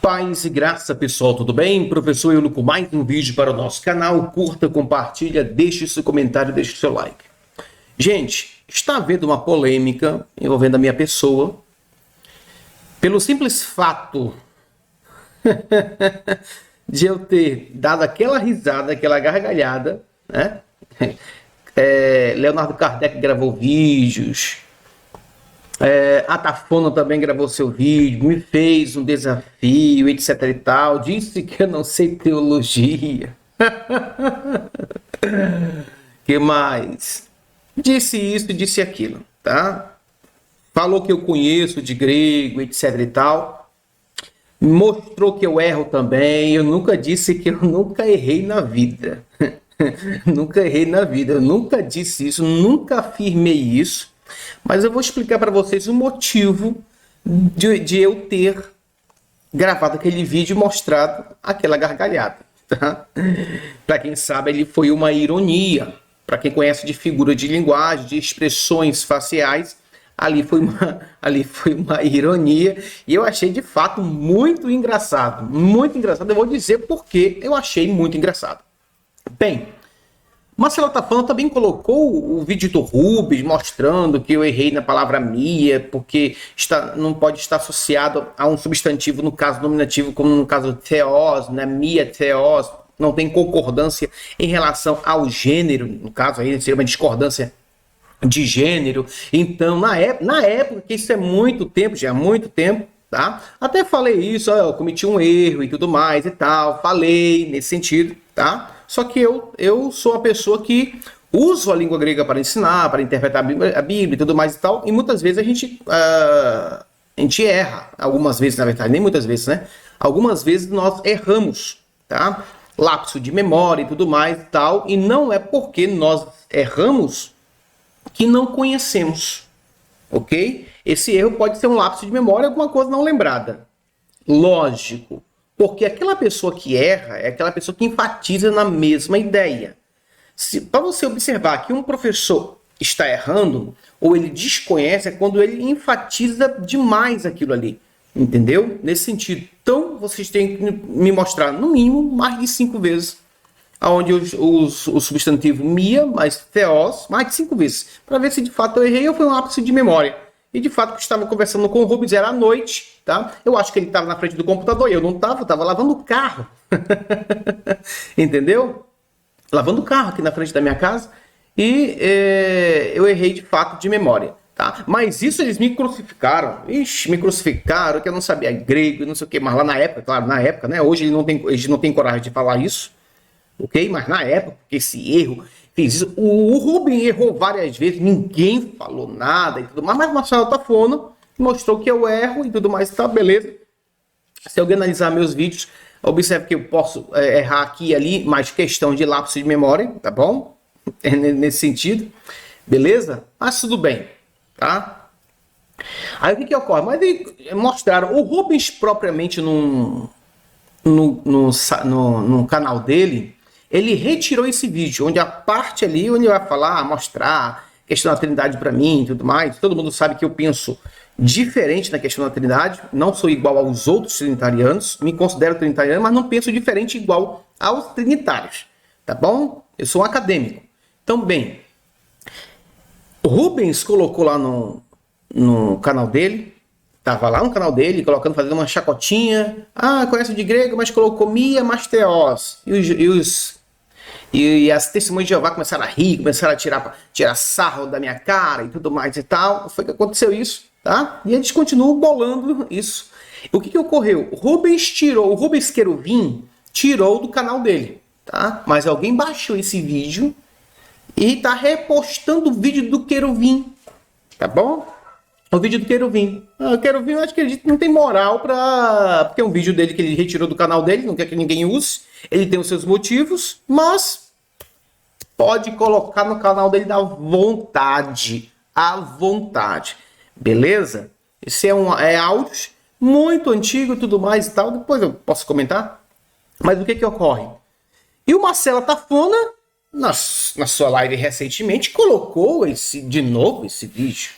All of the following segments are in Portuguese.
Paz e graça, pessoal, tudo bem? Professor Eulo com mais um vídeo para o nosso canal. Curta, compartilha, deixe seu comentário, deixe seu like. Gente, está havendo uma polêmica envolvendo a minha pessoa pelo simples fato de eu ter dado aquela risada, aquela gargalhada, né? Leonardo Kardec gravou vídeos, a Tafona também gravou seu vídeo, me fez um desafio, etc e tal, disse que eu não sei teologia. Que mais? Disse isso, disse aquilo, tá? Falou que eu conheço de grego, etc e tal. Mostrou que eu erro também. Eu nunca disse que eu nunca errei na vida. Nunca errei na vida. Eu nunca disse isso, nunca afirmei isso. Mas eu vou explicar para vocês o motivo de eu ter gravado aquele vídeo e mostrado aquela gargalhada. Tá? Para quem sabe, ele foi uma ironia. Para quem conhece de figura de linguagem, de expressões faciais, ali foi uma ironia. E eu achei de fato muito engraçado. Muito engraçado. Eu vou dizer porque eu achei muito engraçado. Bem, Marcelo Tafano também colocou o vídeo do Rubens mostrando que eu errei na palavra mia, porque não pode estar associado a um substantivo, no caso nominativo, como no caso theos, né? Mia, theos, não tem concordância em relação ao gênero, no caso aí seria uma discordância de gênero. Então, na época, que isso é muito tempo, já há muito tempo, tá? Até falei isso, eu cometi um erro e tudo mais e tal, falei nesse sentido, tá? Só que eu sou a pessoa que uso a língua grega para ensinar, para interpretar a Bíblia e tudo mais e tal, e muitas vezes a gente erra, algumas vezes, na verdade, nem muitas vezes, né? Algumas vezes nós erramos, tá? Lapso de memória e tudo mais e tal, e não é porque nós erramos que não conhecemos, ok? Esse erro pode ser um lapso de memória, alguma coisa não lembrada. Lógico. Porque aquela pessoa que erra é aquela pessoa que enfatiza na mesma ideia. Para você observar que um professor está errando ou ele desconhece, é quando ele enfatiza demais aquilo ali. Entendeu? Nesse sentido. Então, vocês têm que me mostrar, no mínimo, mais de 5 vezes, onde o substantivo mia, mais theos, mais de 5 vezes. Para ver se de fato eu errei ou foi um lapso de memória. E de fato, eu estava conversando com o Rubens, era à noite, tá? Eu acho que ele estava na frente do computador e eu não estava, estava lavando o carro. Entendeu? Lavando o carro aqui na frente da minha casa e eu errei de fato de memória, tá? Mas isso eles me crucificaram. Ixi, me crucificaram, que eu não sabia grego e não sei o que. Mas lá na época, claro, na época, né? Hoje eles não têm coragem de falar isso, ok? Mas na época, esse erro... Fiz isso. O Rubens errou várias vezes, ninguém falou nada e tudo mais, mas o Marcelo Tafano mostrou que eu erro e tudo mais, tá, beleza. Se alguém analisar meus vídeos, observe que eu posso errar aqui e ali, mas questão de lapso de memória, tá bom? Nesse sentido, beleza? Mas tudo bem, tá? Aí o que ocorre? Mas eles mostraram, o Rubens propriamente no canal dele, ele retirou esse vídeo, onde a parte ali, onde vai falar, mostrar, questão da Trindade para mim e tudo mais. Todo mundo sabe que eu penso diferente na questão da Trindade, não sou igual aos outros trinitarianos, me considero trinitariano, mas não penso diferente igual aos trinitários, tá bom? Eu sou um acadêmico. Então, bem, o Rubens colocou lá no canal dele, tava lá no canal dele, fazendo uma chacotinha, conhece de grego, mas colocou mia, mas theos, e as testemunhas de Jeová começaram a rir, começaram a tirar sarro da minha cara e tudo mais e tal. Foi que aconteceu isso, tá? E eles continuam bolando isso. O que ocorreu? O Rubens Querubim tirou do canal dele, tá? Mas alguém baixou esse vídeo e tá repostando o vídeo do Querubim, tá bom? O vídeo do Querubim. O Querubim, eu acho que ele não tem moral porque é um vídeo dele que ele retirou do canal dele, não quer que ninguém use. Ele tem os seus motivos, mas pode colocar no canal dele à vontade. À vontade. Beleza? Esse é áudio muito antigo e tudo mais e tal. Depois eu posso comentar. Mas o que ocorre? E o Marcelo Tafona, na sua live recentemente, colocou de novo esse vídeo.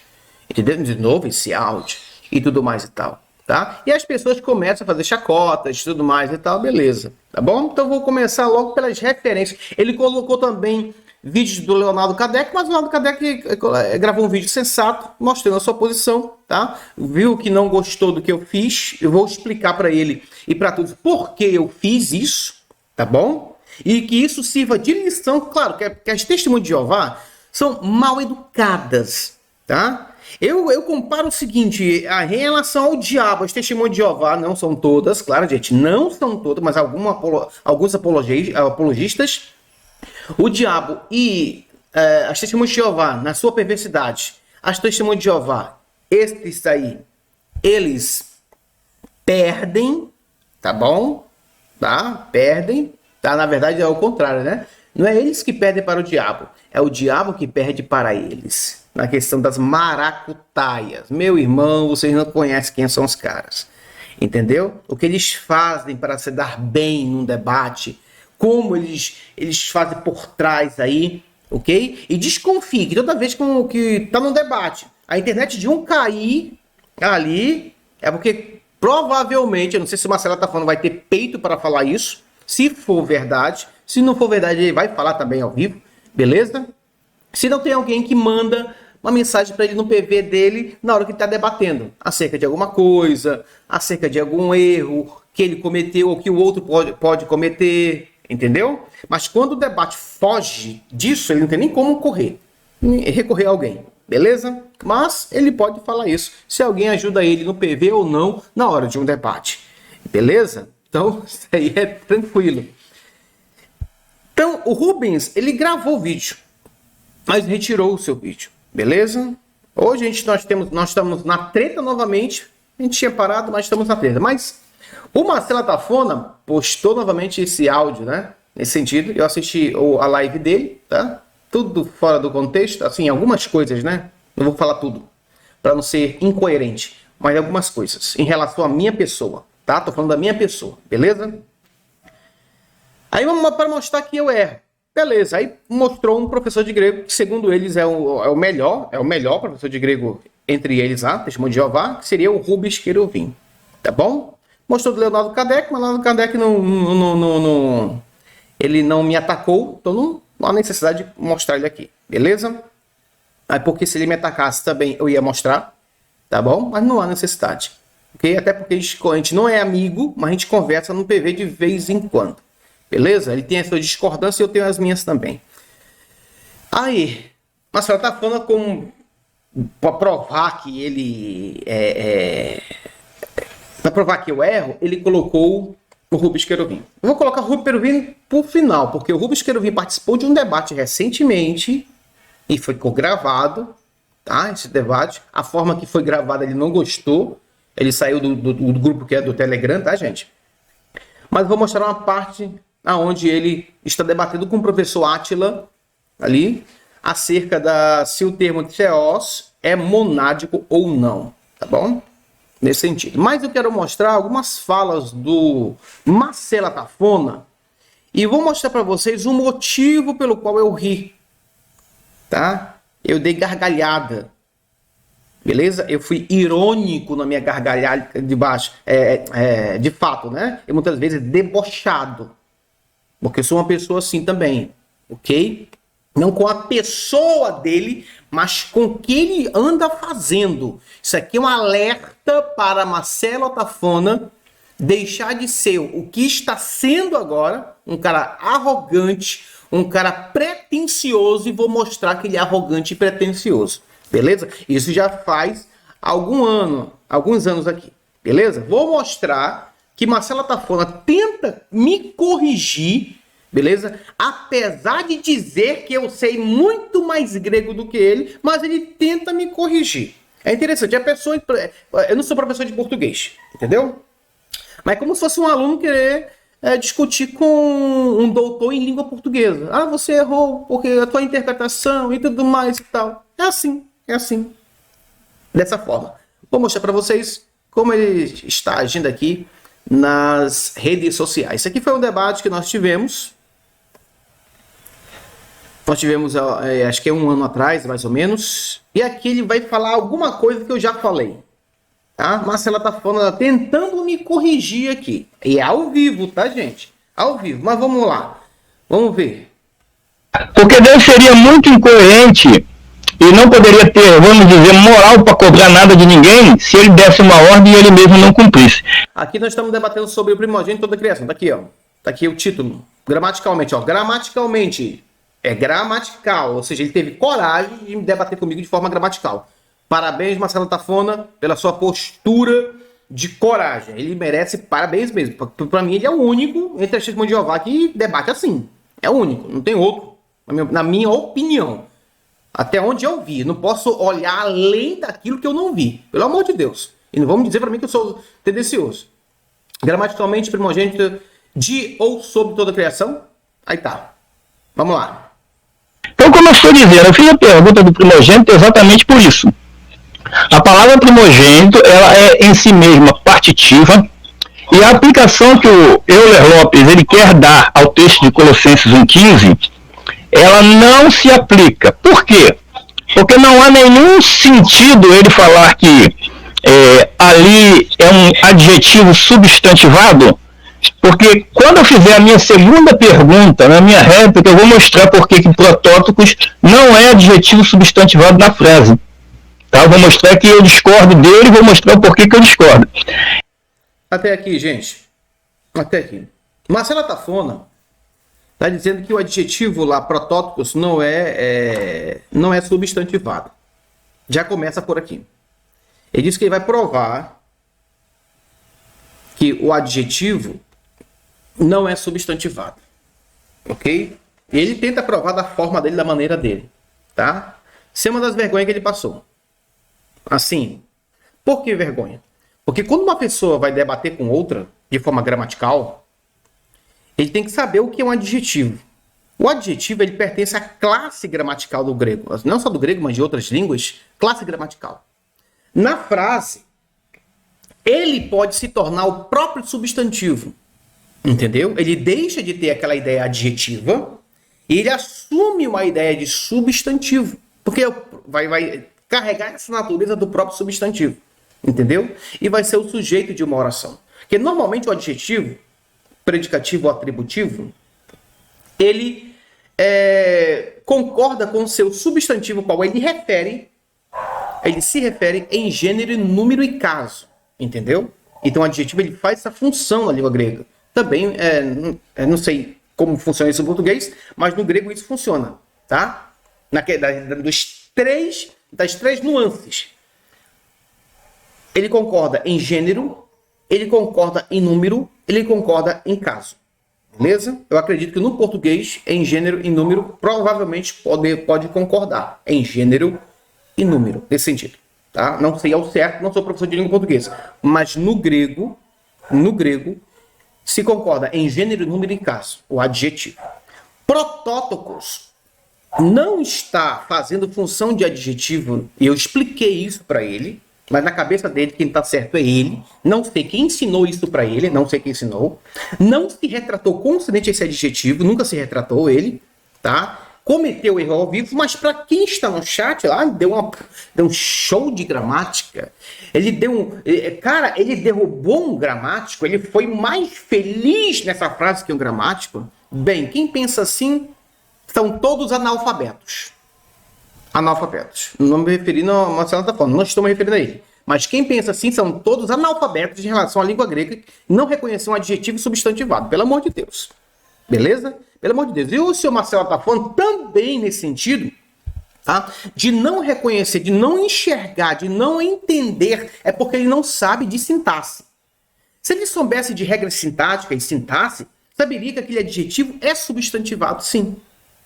Entendeu? De novo esse áudio e tudo mais e tal. tá? E as pessoas começam a fazer chacotas e tudo mais e tal, beleza, tá bom? Então vou começar logo pelas referências. Ele colocou também vídeos do Leonardo Kardec, mas o Leonardo Kardec gravou um vídeo sensato, mostrando a sua posição, tá? Viu que não gostou do que eu fiz, eu vou explicar para ele e para todos por que eu fiz isso, tá bom? E que isso sirva de lição, claro, que as testemunhas de Jeová são mal educadas, tá? Eu comparo o seguinte, em relação ao diabo, as testemunhas de Jeová não são todas, claro, gente, não são todas, mas alguns apologistas, o diabo e as testemunhas de Jeová, na sua perversidade, as testemunhas de Jeová, estes aí, eles perdem, tá bom? Tá? Perdem, tá? Na verdade é o contrário, né? Não é eles que perdem para o diabo, é o diabo que perde para eles. Na questão das maracutaias. Meu irmão, vocês não conhecem quem são os caras. Entendeu? O que eles fazem para se dar bem num debate, como eles fazem por trás aí, ok? E desconfie que toda vez que tá num debate, a internet de um cair ali, é porque provavelmente, eu não sei se o Marcelo tá falando, vai ter peito para falar isso, se for verdade. Se não for verdade, ele vai falar também ao vivo, beleza? Se não tem alguém que manda uma mensagem para ele no PV dele na hora que está debatendo acerca de alguma coisa, acerca de algum erro que ele cometeu ou que o outro pode cometer, entendeu? Mas quando o debate foge disso, ele não tem nem como recorrer a alguém, beleza? Mas ele pode falar isso, se alguém ajuda ele no PV ou não na hora de um debate, beleza? Então, isso aí é tranquilo. Então, o Rubens, ele gravou o vídeo, mas retirou o seu vídeo, beleza? Hoje nós estamos na treta novamente. A gente tinha parado, mas estamos na treta. Mas o Marcelo Tafona postou novamente esse áudio, né? Nesse sentido, eu assisti a live dele, tá? Tudo fora do contexto, assim, algumas coisas, né? Não vou falar tudo, para não ser incoerente, mas algumas coisas em relação à minha pessoa, tá? Tô falando da minha pessoa, beleza? Aí vamos para mostrar que eu erro. Beleza, aí mostrou um professor de grego, que segundo eles é o melhor professor de grego entre eles, testemunho de Jeová, que seria o Rubens Querubim, tá bom? Mostrou do Leonardo Kardec, mas Leonardo Kardec ele não me atacou, então não há necessidade de mostrar ele aqui, beleza? Aí porque se ele me atacasse também eu ia mostrar, tá bom? Mas não há necessidade, ok? Até porque a gente não é amigo, mas a gente conversa no PV de vez em quando. Beleza? Ele tem a sua discordância e eu tenho as minhas também. Aí, Marcelo tá falando para provar que ele para provar que eu erro, ele colocou o Rubens Querubim. Eu vou colocar o Rubens Querubim por final, porque o Rubens Querubim participou de um debate recentemente e ficou gravado, tá? Esse debate, a forma que foi gravado ele não gostou, ele saiu do grupo que é do Telegram, tá, gente? Mas vou mostrar uma parte aonde ele está debatendo com o professor Átila ali acerca se o termo theos é monádico ou não, tá bom? Nesse sentido. Mas eu quero mostrar algumas falas do Marcelo Tafona e vou mostrar para vocês o motivo pelo qual eu ri, tá? Eu dei gargalhada, beleza? Eu fui irônico na minha gargalhada de baixo, de fato, né? E muitas vezes debochado. Porque eu sou uma pessoa assim também, ok? Não com a pessoa dele, mas com o que ele anda fazendo. Isso aqui é um alerta para Marcelo Tafona deixar de ser o que está sendo agora, um cara arrogante, um cara pretensioso, e vou mostrar que ele é arrogante e pretensioso, beleza? Isso já faz alguns anos aqui, beleza? Vou mostrar que Marcelo Tafona tenta me corrigir, beleza? Apesar de dizer que eu sei muito mais grego do que ele, mas ele tenta me corrigir. É interessante, eu não sou professor de português, entendeu? Mas é como se fosse um aluno querer discutir com um doutor em língua portuguesa. Ah, você errou porque a tua interpretação e tudo mais e tal. É assim. Dessa forma. Vou mostrar para vocês como ele está agindo aqui nas redes sociais. Isso aqui foi um debate que nós tivemos. Acho que é um ano atrás, mais ou menos. E aqui ele vai falar alguma coisa que eu já falei. Tá? Marcela tá falando, tentando me corrigir aqui. E é ao vivo, tá, gente? Ao vivo. Mas vamos lá. Vamos ver. Porque Deus seria muito incoerente e não poderia ter, vamos dizer, moral para cobrar nada de ninguém se ele desse uma ordem e ele mesmo não cumprisse. Aqui nós estamos debatendo sobre o primogênito da criação. Tá aqui, ó. Tá aqui o título. Gramaticalmente, ó. Gramaticalmente. É gramatical. Ou seja, ele teve coragem de debater comigo de forma gramatical. Parabéns, Marcelo Tafona, pela sua postura de coragem. Ele merece parabéns mesmo. Para mim, ele é o único entre as testemunhas de Jeová que debate assim. É o único, não tem outro. Na minha opinião. Até onde eu vi. Não posso olhar além daquilo que eu não vi. Pelo amor de Deus. E não vamos dizer para mim que eu sou tendencioso. Gramaticalmente, primogênito de ou sobre toda a criação? Aí tá. Vamos lá. Então, como eu estou dizendo, eu fiz a pergunta do primogênito exatamente por isso. A palavra primogênito, ela é em si mesma partitiva, e a aplicação que o Euler Lopes ele quer dar ao texto de Colossenses 1,15, ela não se aplica. Por quê? Porque não há nenhum sentido ele falar que ali é um adjetivo substantivado, porque quando eu fizer a minha segunda pergunta, na minha réplica, eu vou mostrar por que protótipos não é adjetivo substantivado na frase. Tá? Eu vou mostrar que eu discordo dele e vou mostrar o porquê que eu discordo. Até aqui, gente. Até aqui. Marcela Tafona está dizendo que o adjetivo lá, protótipos, não é substantivado. Já começa por aqui. Ele diz que ele vai provar que o adjetivo não é substantivado. Ok? E ele tenta provar da forma dele, da maneira dele. Tá? Isso é uma das vergonhas que ele passou. Assim, por que vergonha? Porque quando uma pessoa vai debater com outra de forma gramatical, ele tem que saber o que é um adjetivo. O adjetivo ele pertence à classe gramatical do grego, não só do grego, mas de outras línguas, classe gramatical. Na frase, ele pode se tornar o próprio substantivo, entendeu? Ele deixa de ter aquela ideia adjetiva e ele assume uma ideia de substantivo, porque vai carregar essa natureza do próprio substantivo, entendeu? E vai ser o sujeito de uma oração. Porque normalmente o adjetivo, predicativo ou atributivo, ele concorda com o seu substantivo, qual ele se refere em gênero, número e caso, entendeu? Então o adjetivo ele faz essa função na língua grega. Também, não sei como funciona isso no português, mas no grego isso funciona, tá? Das três nuances. Ele concorda em gênero, ele concorda em número, ele concorda em caso. Beleza? Eu acredito que no português, em gênero e número, provavelmente pode concordar. Em gênero e número, nesse sentido. Tá? Não sei ao certo, não sou professor de língua portuguesa. Mas no grego, se concorda em gênero, número e caso, o adjetivo. Protótokos não está fazendo função de adjetivo, e eu expliquei isso para ele, mas na cabeça dele quem está certo é ele. Não sei quem ensinou isso para ele, não sei quem ensinou. Não se retratou consonante esse adjetivo, nunca se retratou ele, tá? Cometeu erro ao vivo, mas para quem está no chat lá, deu um show de gramática. Ele derrubou um gramático, ele foi mais feliz nessa frase que um gramático. Bem, quem pensa assim são todos analfabetos. Analfabetos. Não me referindo a Marcelo tá falando, não estou me referindo a ele. Mas quem pensa assim são todos analfabetos em relação à língua grega, não reconhecem um adjetivo substantivado, pelo amor de Deus. Beleza? Pelo amor de Deus. E o senhor Marcelo tá falando também nesse sentido, tá? De não reconhecer, de não enxergar, de não entender, é porque ele não sabe de sintaxe. Se ele soubesse de regra sintática e sintaxe, saberia que aquele adjetivo é substantivado, sim.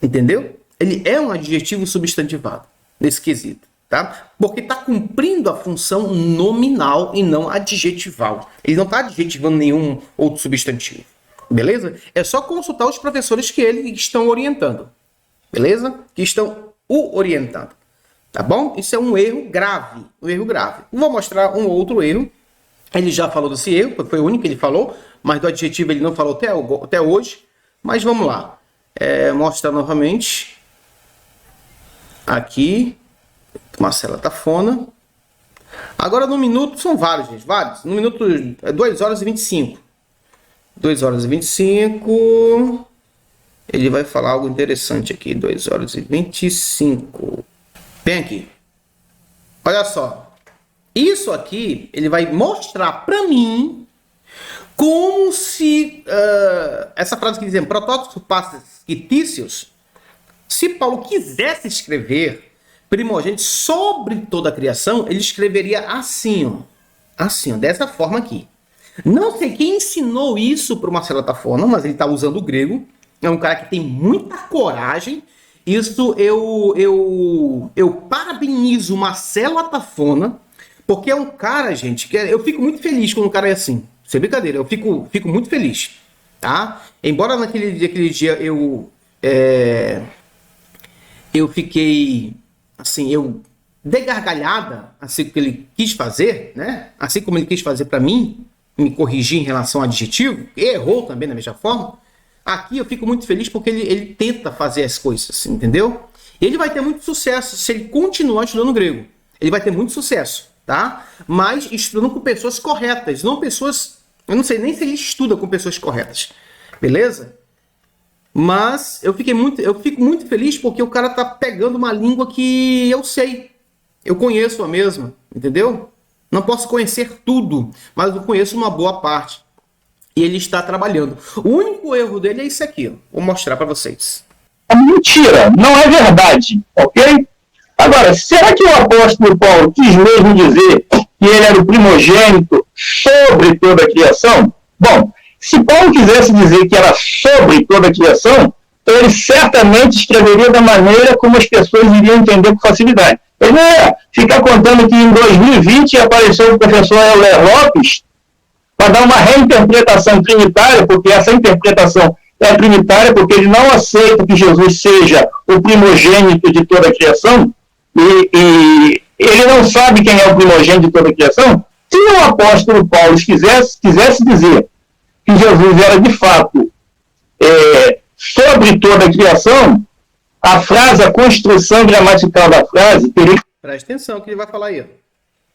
Entendeu? Ele é um adjetivo substantivado nesse quesito, tá? Porque está cumprindo a função nominal e não adjetival. Ele não está adjetivando nenhum outro substantivo. Beleza? É só consultar os professores que ele estão orientando. Beleza? Que estão o orientando. Tá bom? Isso é um erro grave. Um erro grave. Vou mostrar um outro erro. Ele já falou desse erro, porque foi o único que ele falou, mas do adjetivo ele não falou até hoje. Mas vamos lá. Mostrar novamente. Aqui. Marcela Tafona. Agora no minuto, são vários, gente, vários. No minuto é 2 horas e 25. 2 horas e 25. Ele vai falar algo interessante aqui. 2 horas e 25. Vem aqui. Olha só. Isso aqui, ele vai mostrar para mim como se essa frase que dizem protótipos passos fictícios, se Paulo quisesse escrever primogênito sobre toda a criação, ele escreveria assim, ó. Assim, ó, dessa forma aqui. Não sei quem ensinou isso para o Marcelo Tafona, mas ele está usando o grego. É um cara que tem muita coragem. Isso eu parabenizo o Marcelo Tafona, porque é um cara, gente, que eu fico muito feliz quando um cara é assim. Sem brincadeira, eu fico muito feliz, tá? Embora naquele dia eu fiquei, assim, eu dei gargalhada, assim que ele quis fazer, né? Assim como ele quis fazer para mim, me corrigir em relação ao adjetivo, e errou também da mesma forma. Aqui eu fico muito feliz porque ele tenta fazer as coisas, entendeu? Ele vai ter muito sucesso se ele continuar estudando grego. Ele vai ter muito sucesso, tá? Mas estudando com pessoas corretas, não pessoas... Eu não sei nem se ele estuda com pessoas corretas, beleza? Mas eu fico muito feliz porque o cara tá pegando uma língua que eu sei. Eu conheço a mesma, entendeu? Não posso conhecer tudo, mas eu conheço uma boa parte. E ele está trabalhando. O único erro dele é isso aqui, ó. Vou mostrar para vocês. É mentira, não é verdade, ok? Agora, será que o apóstolo Paulo quis mesmo dizer que ele era o primogênito sobre toda a criação? Bom, se Paulo quisesse dizer que era sobre toda a criação, ele certamente escreveria da maneira como as pessoas iriam entender com facilidade. Ele não ia ficar contando que em 2020 apareceu o professor Euler Lopes para dar uma reinterpretação trinitária, porque essa interpretação é trinitária, porque ele não aceita que Jesus seja o primogênito de toda a criação, e ele não sabe quem é o primogênito de toda a criação. Se o apóstolo Paulo quisesse dizer que Jesus era de fato sobre toda a criação, a frase, a construção gramatical da frase teria que... Presta atenção que ele vai falar aí, ó.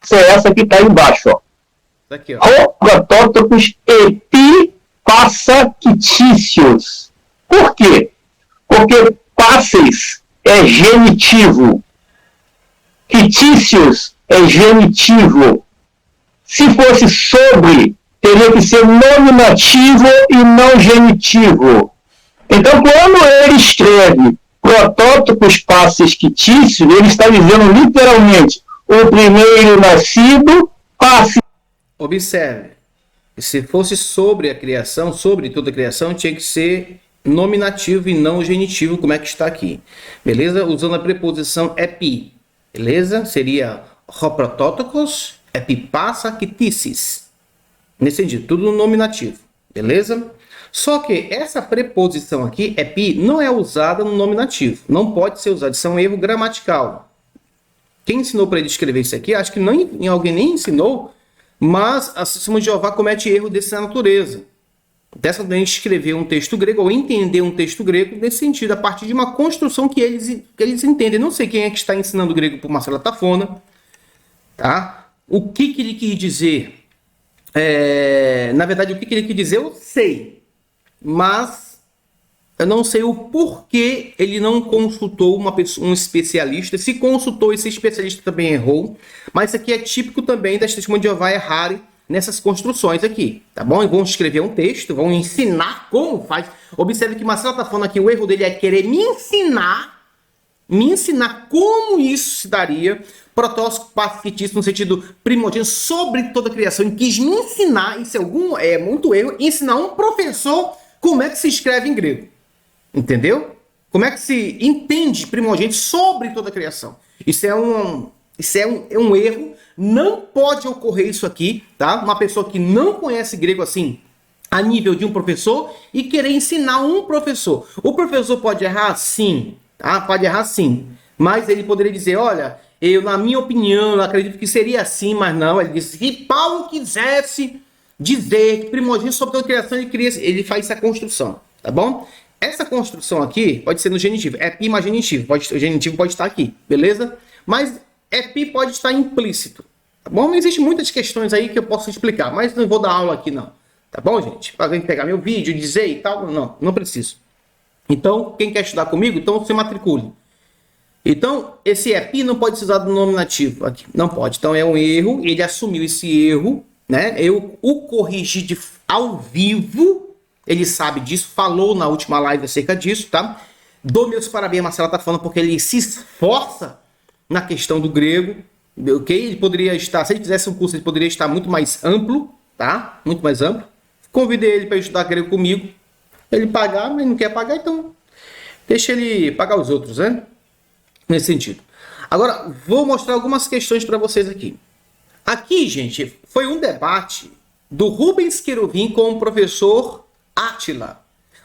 Ser essa que está embaixo, ó. Aqui, ó. Protótopos epipassaquitícios. Por quê? Porque passes é genitivo. Quitícios é genitivo. Se fosse sobre, teria que ser nominativo e não genitivo. Então, quando ele escreve protótopos passes quitícios, ele está dizendo literalmente o primeiro nascido passe. Observe, se fosse sobre a criação, sobre toda a criação, tinha que ser nominativo e não genitivo, como é que está aqui. Beleza? Usando a preposição epi. Beleza? Seria hoprotótokos epipassaquitícis. Nesse sentido, tudo no nominativo. Beleza? Só que essa preposição aqui, epi, não é usada no nominativo. Não pode ser usada. Isso é um erro gramatical. Quem ensinou para ele escrever isso aqui, acho que alguém nem ensinou, mas a Testemunha de Jeová comete erro dessa natureza. Dessa de escrever um texto grego ou entender um texto grego nesse sentido, a partir de uma construção que eles entendem. Não sei quem é que está ensinando grego para o Marcelo Tafona, tá? O que ele quis dizer? Na verdade, o que ele quis dizer eu sei, mas eu não sei o porquê ele não consultou um especialista. Se consultou, esse especialista também errou. Mas isso aqui é típico também das Testemunhas de Jeová errarem nessas construções aqui, tá bom? E vão escrever um texto, vão ensinar como faz. Observe que Marcelo está falando aqui, o erro dele é querer me ensinar como isso se daria, protótipo fictício no sentido primordial sobre toda a criação. Ele quis me ensinar, isso é muito erro, ensinar um professor como é que se escreve em grego. Entendeu? Como é que se entende primogênito sobre toda a criação? Isso é um erro. Não pode ocorrer isso aqui, tá? Uma pessoa que não conhece grego assim, a nível de um professor, e querer ensinar um professor. O professor pode errar? Sim. Tá? Pode errar sim. Mas ele poderia dizer, olha, na minha opinião, eu acredito que seria assim, mas não. Ele disse que Paulo quisesse dizer que primogênito sobre toda a criação, ele faz essa construção, tá bom? Essa construção aqui pode ser no genitivo. Epi mais genitivo. O genitivo pode estar aqui, beleza? Mas epi pode estar implícito. Tá bom? Existem muitas questões aí que eu posso explicar, mas não vou dar aula aqui não. Tá bom, gente? Para alguém pegar meu vídeo, dizer e tal, não preciso. Então, quem quer estudar comigo, então se matricule. Então, esse epi não pode ser usado no nominativo aqui. Não pode. Então, é um erro. Ele assumiu esse erro, né? Eu o corrigi ao vivo. Ele sabe disso. Falou na última live acerca disso, tá? Dou meus parabéns, Marcela tá falando, porque ele se esforça na questão do grego. Ok? Ele poderia estar, se ele fizesse um curso, ele poderia estar muito mais amplo, tá? Muito mais amplo. Convidei ele para estudar grego comigo. Ele pagar, mas não quer pagar, então deixa ele pagar os outros, né? Nesse sentido. Agora, vou mostrar algumas questões para vocês aqui. Aqui, gente, foi um debate do Rubens Queruvim com o professor Átila.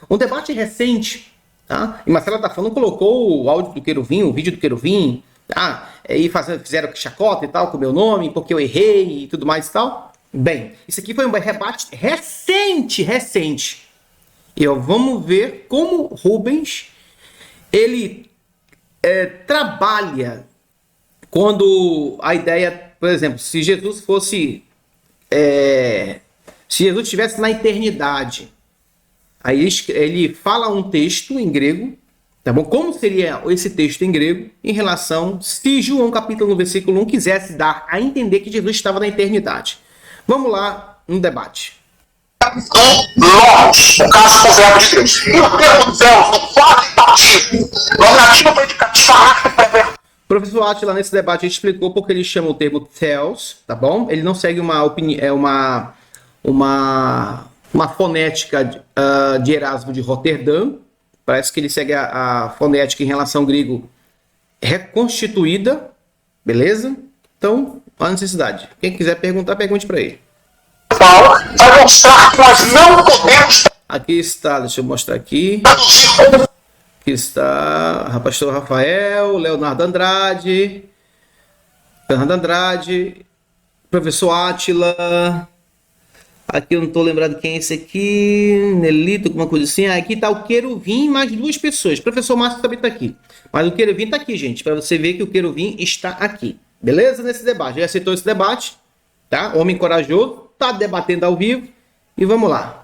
Um debate recente, tá? E Marcela tá falando, colocou o áudio do Queruvim, o vídeo do Queruvim, tá? E fizeram chacota e tal com o meu nome, porque eu errei e tudo mais e tal. Bem, isso aqui foi um debate recente. E vamos ver como Rubens, ele trabalha quando a ideia, por exemplo, se Jesus fosse, se Jesus estivesse na eternidade, aí ele fala um texto em grego, tá bom? Como seria esse texto em grego em relação, se João capítulo 1, versículo 1 quisesse dar a entender que Jesus estava na eternidade. Vamos lá no debate. Do Logos, no caso do verbo de Deus. E o termo Deus, no qualitativo, nominativo predicativo, character perverso. O professor Átila, nesse debate, explicou porque ele chama o termo theos, tá bom? Ele não segue uma fonética de Erasmo de Roterdã. Parece que ele segue a fonética em relação ao grego reconstituída, beleza? Então, a necessidade. Quem quiser perguntar, pergunte para ele. Paulo vai mostrar que nós não podemos. Aqui está, deixa eu mostrar aqui. Traduzir. Aqui está o pastor Rafael, Leonardo Andrade, professor Átila. Aqui eu não estou lembrado quem é esse aqui. Nelito, alguma coisa assim. Aqui está o Queruvim, mais 2 pessoas. O professor Márcio também está aqui. Mas o Queruvim está aqui, gente, para você ver que o Queruvim está aqui. Beleza? Nesse debate. Ele aceitou esse debate, tá? Homem corajoso, está debatendo ao vivo. E vamos lá.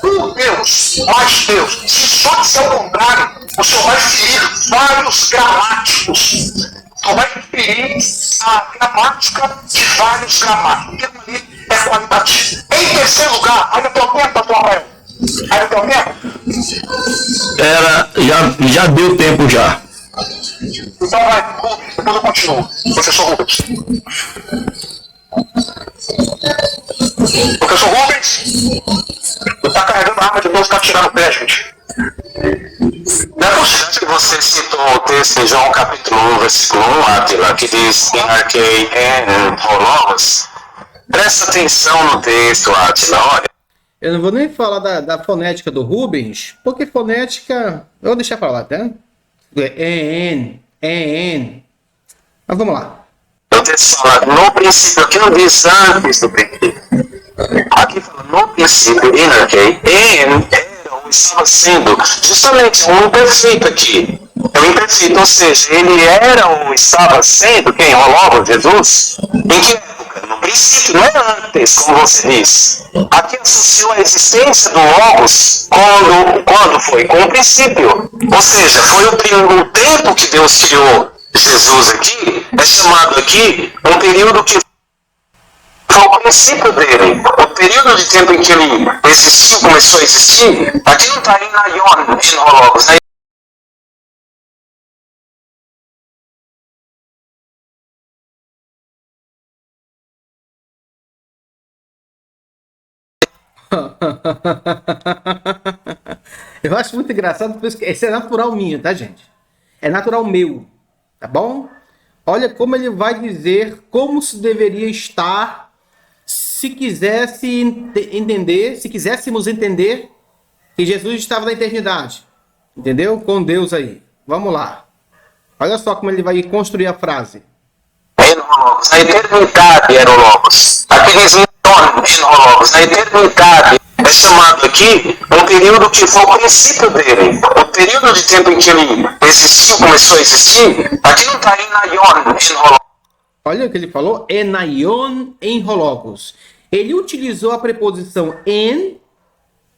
Por Deus, mais Deus. Se só disser o contrário, o senhor vai ferir vários gramáticos. O senhor vai ferir a gramática de vários gramáticos. O termo ali é qualitativo. Em terceiro lugar, ainda tem o tempo, pastor Rafael? Ainda tem o tempo? Já deu tempo já. Então vai, depois eu continuo. Professor Rubens. Professor Rubens, tá carregando a arma de Deus para tirar no pé, gente. Não é importante que você citou o texto de João capítulo 1, versículo 1, Átila, que diz em arquei en hologos. Presta atenção no texto, Átila, olha. Eu não vou nem falar da fonética do Rubens, porque fonética... Eu vou deixar para lá, tá? Mas vamos lá. O texto fala, no princípio, aqui não diz antes do princípio. Aqui fala, no princípio, em arquei, era ou estava sendo, justamente um imperfeito aqui. É um imperfeito, ou seja, ele era ou estava sendo, quem? O Logos, Jesus? Em que época? No princípio, não é antes, como você diz. Aqui associou a existência do Logos quando foi? Com o princípio. Ou seja, foi o tempo que Deus criou Jesus aqui, é chamado aqui um período que foi o princípio dele. O período de tempo em que ele existiu, começou a existir, aqui não está em Naion, em Hologos, né? Eu acho muito engraçado, porque esse é natural minha, tá, gente? É natural meu, tá bom? Olha como ele vai dizer como se deveria estar se quisesse entender, se quiséssemos entender que Jesus estava na eternidade. Entendeu? Com Deus aí. Vamos lá. Olha só como ele vai construir a frase. Na eternidade era o Logos. Aqui diz em Logos. Na eternidade é chamado aqui um período que foi o princípio dele. O período de tempo em que ele existiu, começou a existir, aqui não está em Naion, em Logos. olha o que ele falou, enaion em hologos. Ele utilizou a preposição en,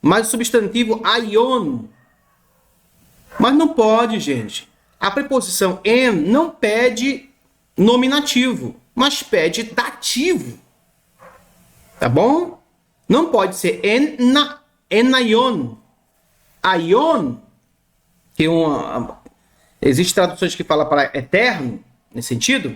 mais o substantivo aion. Mas não pode, gente. A preposição en não pede nominativo, mas pede dativo. Tá bom? Não pode ser enaion. Aion, que existe traduções que falam para eterno, nesse sentido.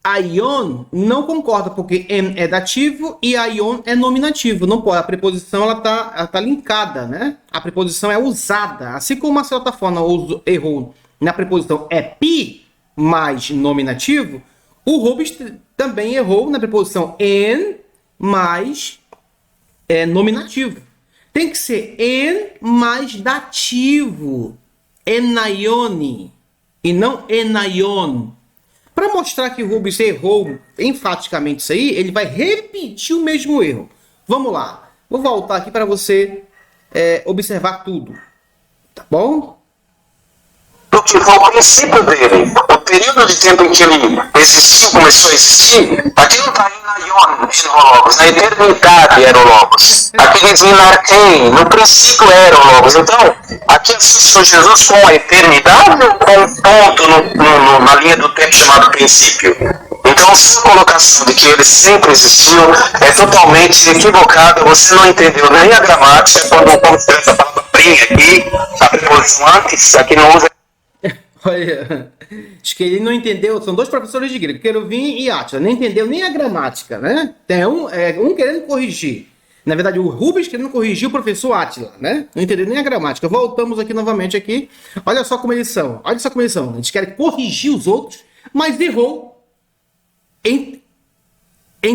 Aion não concorda, porque en é dativo e aion é nominativo. Não pode. A preposição ela tá linkada, né? A preposição é usada. Assim como o Marcelo Tafona errou na preposição epi mais nominativo, o Rubens também errou na preposição en mais nominativo. Tem que ser en mais dativo. Enaione. E não enaion. Para mostrar que o Rubens errou enfaticamente isso aí, ele vai repetir o mesmo erro. Vamos lá. Vou voltar aqui para você observar tudo. Tá bom? Porque foi o princípio dele. O período de tempo em que ele existiu, começou a existir, aqui não está em Aion, em Logos, na eternidade era o Logos. Aqui diz em Arquém, no princípio era o Logos. Então, aqui associou Jesus com a eternidade ou com um ponto na linha do tempo chamado princípio? Então, sua colocação de que ele sempre existiu é totalmente equivocada. Você não entendeu nem a gramática, quando escreve a palavra prim aqui, a preposição antes, aqui não usa. Olha, acho que ele não entendeu. São dois professores de grego, Queruvim e Átila. Não entendeu nem a gramática, né? Tem um querendo corrigir. Na verdade, o Rubens querendo corrigir o professor Átila, né? Não entendeu nem a gramática. Voltamos aqui novamente aqui. Olha só como eles são. Olha só como eles são. Eles querem corrigir os outros, mas errou em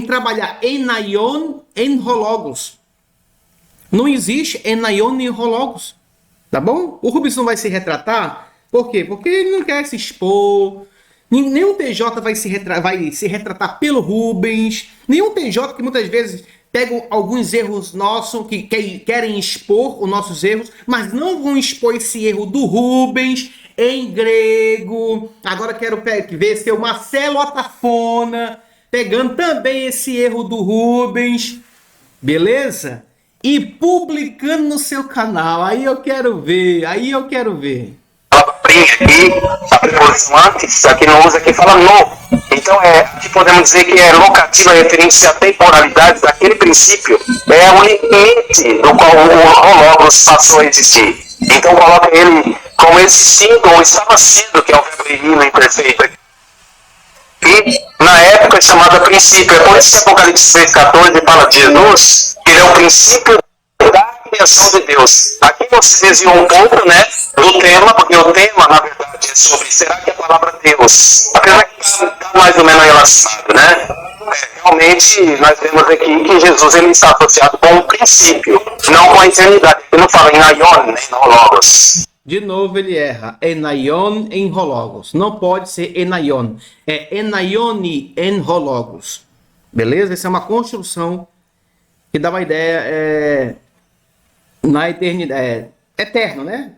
trabalhar enaion em hologos. Não existe enaion em hologos. Tá bom? O Rubens não vai se retratar. Por quê? Porque ele não quer se expor. Nenhum TJ vai se retratar pelo Rubens. Nenhum TJ que muitas vezes pegam alguns erros nossos, que querem expor os nossos erros, mas não vão expor esse erro do Rubens em grego. Agora quero ver se o Marcelo Atafona pegando também esse erro do Rubens. Beleza? E publicando no seu canal. Aí eu quero ver. Aqui, a preposição antes, aqui não usa, aqui fala no. Então, aqui podemos dizer que é locativa, referente à temporalidade daquele princípio, é o limite do qual o Logos passou a existir. Então, coloca ele como existindo ou estava sendo, que é o verbo irino imperfeito. E, na época, é chamada princípio. É por isso que Apocalipse 3,14 fala de Jesus, que ele é o princípio da criação de Deus. Aqui você desviou um pouco, né, do tema, porque o tema, na verdade, é sobre será que a palavra Deus, apesar que está mais ou menos relacionado, né? Realmente, nós vemos aqui que Jesus ele está associado com o princípio, não com a eternidade. Ele não fala em Aion, nem no Logos. De novo ele erra. Enaion em hologos. Não pode ser enaion. É enaioni em hologos. Beleza? Essa é uma construção que dá uma ideia na eternidade. Eterno, né?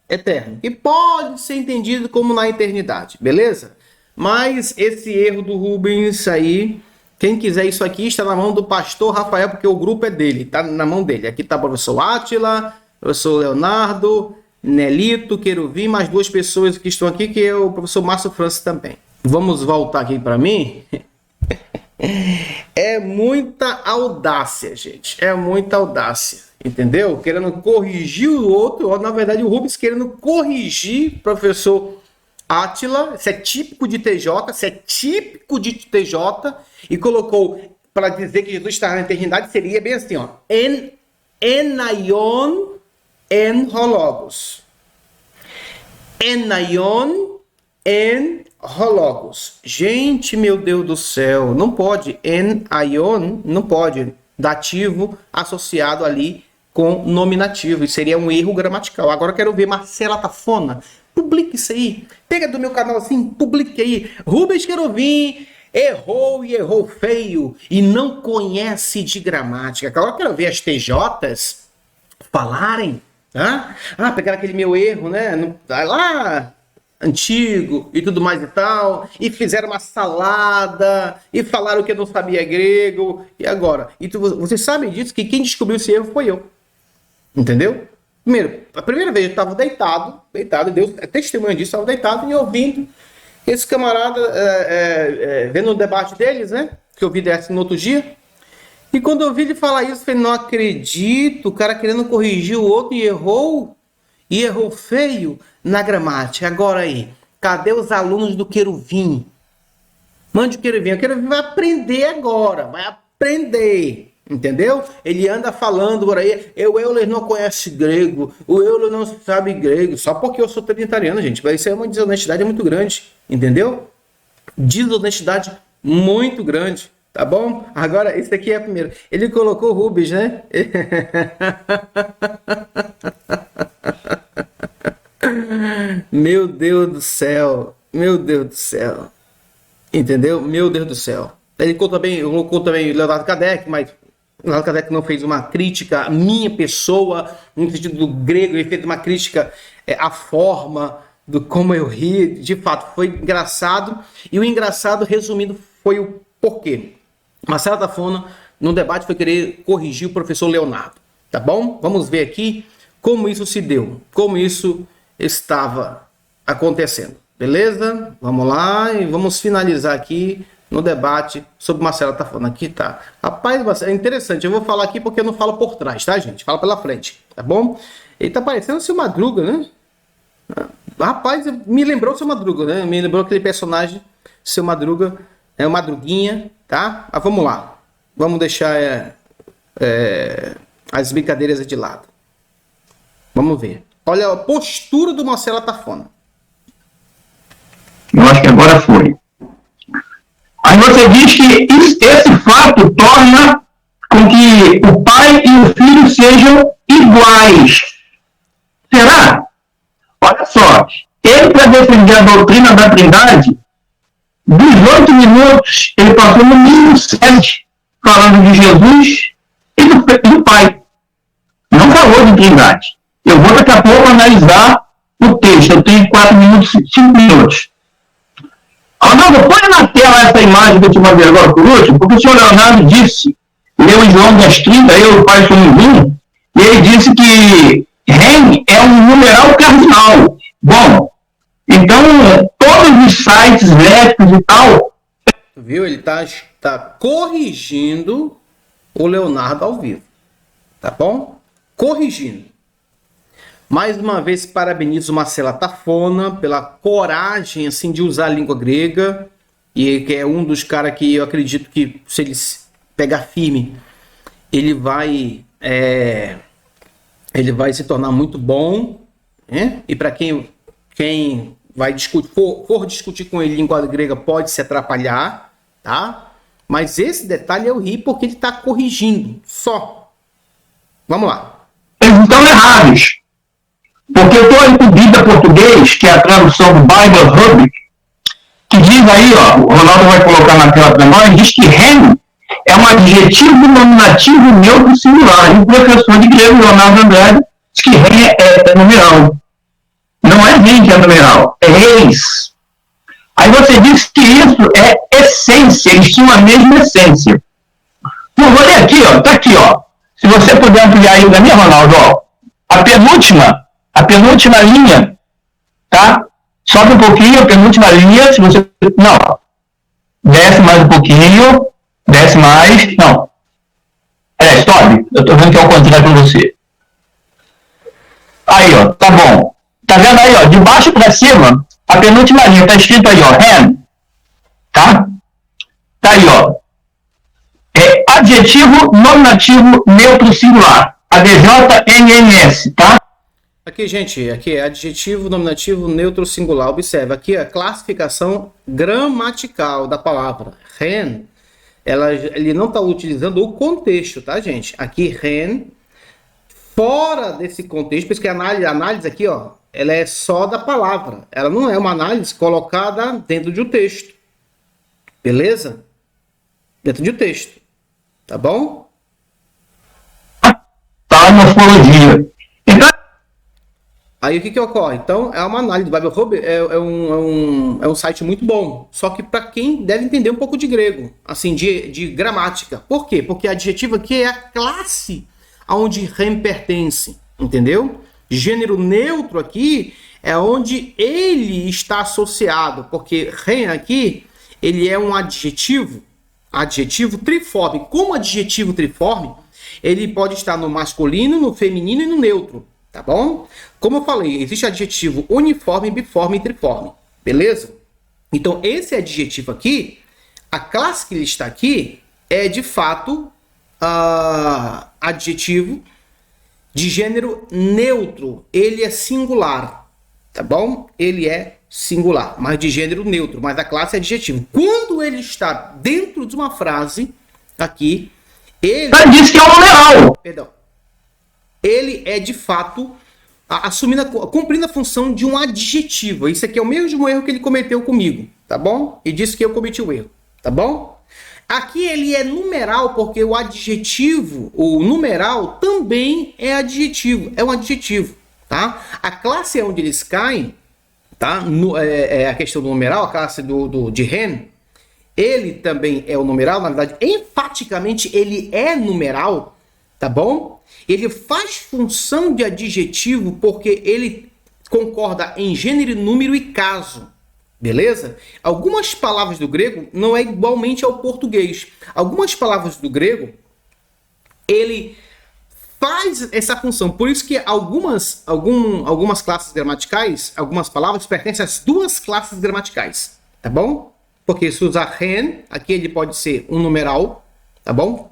Eterno. E pode ser entendido como na eternidade. Beleza? Mas esse erro do Rubens aí, quem quiser isso aqui, está na mão do pastor Rafael, porque o grupo é dele. Está na mão dele. Aqui está o professor Átila, professor Leonardo, Nelito, Queruvim, mais duas pessoas que estão aqui, que é o professor Márcio Francis também. Vamos voltar aqui para mim. É muita audácia, gente. É muita audácia. Entendeu? Querendo corrigir o outro. Ou, na verdade, o Rubens querendo corrigir o professor Átila. Isso é típico de TJ. Isso é típico de TJ. E colocou para dizer que Jesus está na eternidade. Seria bem assim, ó. Enaion en hologos. Enaion en hologos. Gente, meu Deus do céu. Não pode. Enaion, não pode. Dativo associado ali com nominativo. Isso seria um erro gramatical. Agora eu quero ver Marcela Tafona. Publique isso aí. Pega do meu canal assim, publique aí. Rubens Queruvim errou e errou feio. E não conhece de gramática. Agora eu quero ver as TJs falarem. Pegaram aquele meu erro, né? Vai lá. antigo e tudo mais e tal, e fizeram uma salada, e falaram que eu não sabia grego, e agora? Vocês sabem disso, que quem descobriu esse erro foi eu. Entendeu? Primeiro, a primeira vez eu estava deitado, Deus é testemunha disso, estava deitado e ouvindo esse camarada, vendo o debate deles, né? Que eu vi dessa no outro dia. E quando eu ouvi ele falar isso, eu falei, não acredito, o cara querendo corrigir o outro e errou feio na gramática. Agora aí, cadê os alunos do Queruvim? Mande o Queruvim vai aprender agora, vai aprender, entendeu? Ele anda falando por aí, o Euler não conhece grego, o Euler não sabe grego, só porque eu sou trinitariano, gente. Isso é uma desonestidade muito grande, entendeu? Desonestidade muito grande. Tá bom? Agora, esse aqui é o primeiro. Ele colocou Rubens, né? Meu Deus do céu. Meu Deus do céu. Entendeu? Meu Deus do céu. Ele colocou também Leonardo Kardec, mas Leonardo Kardec não fez uma crítica à minha pessoa, no sentido do grego, ele fez uma crítica à forma, do como eu ri. De fato, foi engraçado. E o engraçado, resumindo, foi o porquê. Marcela Tafona, no debate, foi querer corrigir o professor Leonardo, tá bom? Vamos ver aqui como isso se deu, como isso estava acontecendo, beleza? Vamos lá e vamos finalizar aqui no debate sobre Marcela Tafona. Aqui tá. Rapaz, é interessante, eu vou falar aqui porque eu não falo por trás, tá, gente? Falo pela frente, tá bom? Ele tá parecendo o Seu Madruga, né? Rapaz, me lembrou o Seu Madruga, né? Me lembrou aquele personagem, Seu Madruga, o Madruguinha, tá? Mas vamos lá. Vamos deixar as brincadeiras de lado. Vamos ver. Olha a postura do Marcelo Tafona. Eu acho que agora foi. Aí você diz que esse fato torna com que o pai e o filho sejam iguais. Será? Olha só. Ele, para defender a doutrina da Trindade, dos 8 minutos, ele passou no mínimo 7 falando de Jesus e do Pai. Não falou de Trindade. Eu vou daqui a pouco analisar o texto. Eu tenho 4 minutos e 5 minutos. Arnaldo, põe na tela essa imagem que eu te mandei agora por último, porque o senhor Leonardo disse, leu em João 10:30, eu e o pai somos um, e ele disse que REM é um numeral cardinal. Bom, então, todos os sites éticos e tal... Viu? Ele tá corrigindo o Leonardo ao vivo. Tá bom? Corrigindo. Mais uma vez, parabenizo Marcela Tafona pela coragem assim, de usar a língua grega. E que é um dos caras que eu acredito que, se ele pegar firme, ele vai se tornar muito bom. Né? E para quem vai discutir, for discutir com ele língua grega, pode se atrapalhar, tá? Mas esse detalhe eu ri porque ele está corrigindo, só. Vamos lá. Eles estão errados. Porque eu estou aí com Bíblia Português, que é a tradução do Bible Hub, que diz aí, ó, o Ronaldo vai colocar na tela para nós, diz que REM é um adjetivo nominativo neutro singular. E o professor de grego, Leonardo Andrade, diz que REM é numeral. Não é REM que é numeral, é reis. Aí você diz que isso é essência, eles tinham a mesma essência. Então, vou ler aqui, ó, tá aqui, ó. Se você puder ampliar aí da minha, Ronaldo, ó. A penúltima linha, tá? Sobe um pouquinho, a penúltima linha, se você... Não. Desce mais um pouquinho, desce mais, não. Sobe. Eu tô vendo que é o contrário com você. Aí, ó, tá bom. Tá vendo aí, ó, de baixo para cima, a penúltima linha, tá escrito aí, ó, REM, tá? Tá aí, ó. É adjetivo nominativo neutro singular, ADJNNS, tá? Aqui, gente, aqui é adjetivo nominativo neutro singular. Observa, aqui a classificação gramatical da palavra. REM, ele não está utilizando o contexto, tá, gente? Aqui, REM, fora desse contexto, por isso que a análise aqui, ó, ela é só da palavra. Ela não é uma análise colocada dentro de um texto. Beleza? Dentro de um texto. Tá bom? Tá, morfologia. Então, Aí o que ocorre? Então, é uma análise. O Bible Hub é um site muito bom. Só que para quem deve entender um pouco de grego, assim, de gramática. Por quê? Porque adjetivo aqui é a classe aonde rem pertence. Entendeu? Gênero neutro aqui é onde ele está associado. Porque rem aqui, ele é um adjetivo triforme. Como adjetivo triforme, ele pode estar no masculino, no feminino e no neutro. Tá bom? Como eu falei, existe adjetivo uniforme, biforme e triforme. Beleza? Então, esse adjetivo aqui, a classe que ele está aqui, é de fato adjetivo de gênero neutro. Ele é singular. Tá bom? Ele é singular, mas de gênero neutro. Mas a classe é adjetivo. Quando ele está dentro de uma frase, aqui, ele... Disse que é um numeral. Perdão. Ele é, de fato, cumprindo a função de um adjetivo. Isso aqui é o mesmo erro que ele cometeu comigo, tá bom? E disse que eu cometi o erro, tá bom? Aqui ele é numeral porque o adjetivo, o numeral, também é adjetivo. É um adjetivo, tá? A classe onde eles caem, tá? É a questão do numeral, a classe de Ren, ele também é o numeral. Na verdade, enfaticamente, ele é numeral, tá bom? Ele faz função de adjetivo porque ele concorda em gênero, número e caso. Beleza? Algumas palavras do grego não é igualmente ao português. Algumas palavras do grego, ele faz essa função. Por isso que algumas classes gramaticais, algumas palavras pertencem às duas classes gramaticais. Tá bom? Porque se usar ren, aqui ele pode ser um numeral. Tá bom?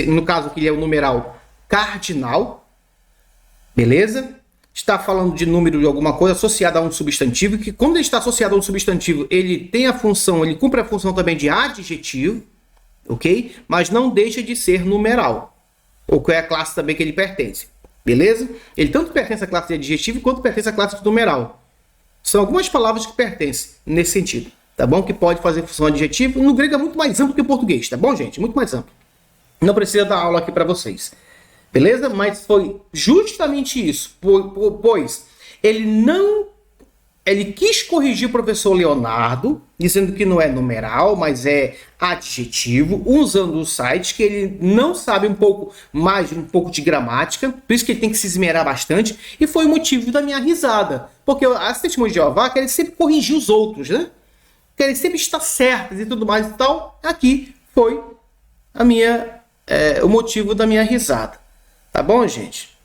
No caso aqui ele é um numeral cardinal, beleza? Está falando de número de alguma coisa associada a um substantivo, que quando ele está associado a um substantivo, ele tem a função, ele cumpre a função também de adjetivo, ok? Mas não deixa de ser numeral, ou que é a classe também que ele pertence, beleza? Ele tanto pertence à classe de adjetivo, quanto pertence à classe de numeral. São algumas palavras que pertencem nesse sentido, tá bom? Que pode fazer função adjetivo. No grego é muito mais amplo que o português, tá bom, gente? Muito mais amplo. Não precisa dar aula aqui para vocês. Beleza? Mas foi justamente isso. Pois ele quis corrigir o professor Leonardo, dizendo que não é numeral, mas é adjetivo, usando o site, que ele não sabe um pouco de gramática, por isso que ele tem que se esmerar bastante, e foi o motivo da minha risada. Porque as testemunhas de Jeová querem sempre corrigir os outros, né? Querem sempre estar certas e tudo mais e tal. Aqui foi o motivo da minha risada. Tá bom, gente?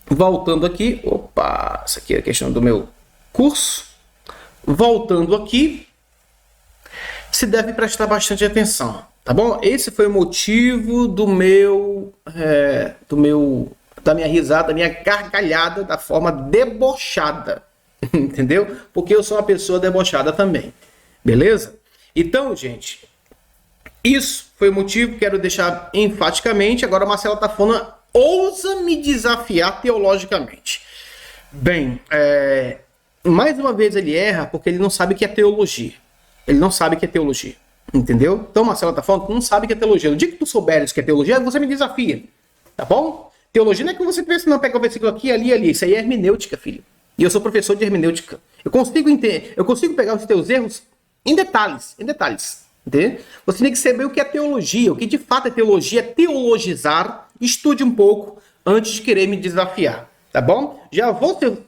Voltando aqui. Opa, essa aqui é a questão do meu curso. Voltando aqui. Se deve prestar bastante atenção. Tá bom? Esse foi o motivo da minha risada, da minha gargalhada, da forma debochada. Entendeu? Porque eu sou uma pessoa debochada também. Beleza? Então, gente, isso foi o motivo. Quero deixar enfaticamente. Agora a Marcela tá falando... Ousa me desafiar teologicamente. Bem, mais uma vez ele erra porque ele não sabe o que é teologia. Ele não sabe o que é teologia. Entendeu? Então, Marcelo tá falando, tu não sabe o que é teologia. No dia que tu souberes o que é teologia, você me desafia. Tá bom? Teologia não é que você pensa, não, pega o versículo aqui, ali. Isso aí é hermenêutica, filho. E eu sou professor de hermenêutica. Eu consigo pegar os teus erros em detalhes. Entendeu? Você tem que saber o que é teologia, o que de fato é teologia, teologizar. Estude um pouco antes de querer me desafiar, tá bom?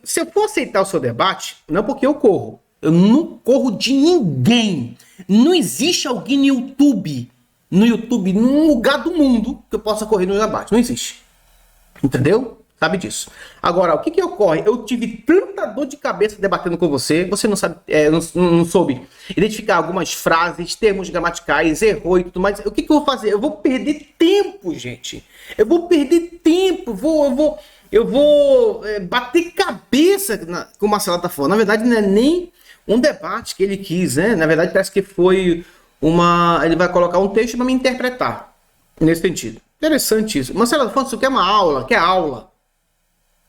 Se eu for aceitar o seu debate, não porque eu corro. Eu não corro de ninguém. Não existe alguém no YouTube, num lugar do mundo que eu possa correr no debate. Não existe. Entendeu? Sabe disso. Agora, o que ocorre? Eu tive tanta dor de cabeça debatendo com você, você não sabe, não soube identificar algumas frases, termos gramaticais, errou e tudo mais. O que eu vou fazer? Eu vou perder tempo, gente. Eu vou perder tempo, eu vou bater cabeça, como o Marcelo tá falando. Na verdade, não é nem um debate que ele quis, né? Na verdade, parece que foi ele vai colocar um texto para me interpretar, nesse sentido. Interessante isso. Marcelo tá falando, isso quer uma aula, quer aula.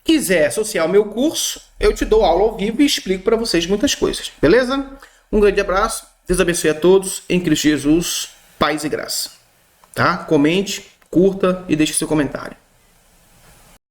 Quiser associar ao meu curso, eu te dou aula ao vivo e explico para vocês muitas coisas, beleza? Um grande abraço, Deus abençoe a todos, em Cristo Jesus, paz e graça. Tá? Comente, curta e deixe seu comentário.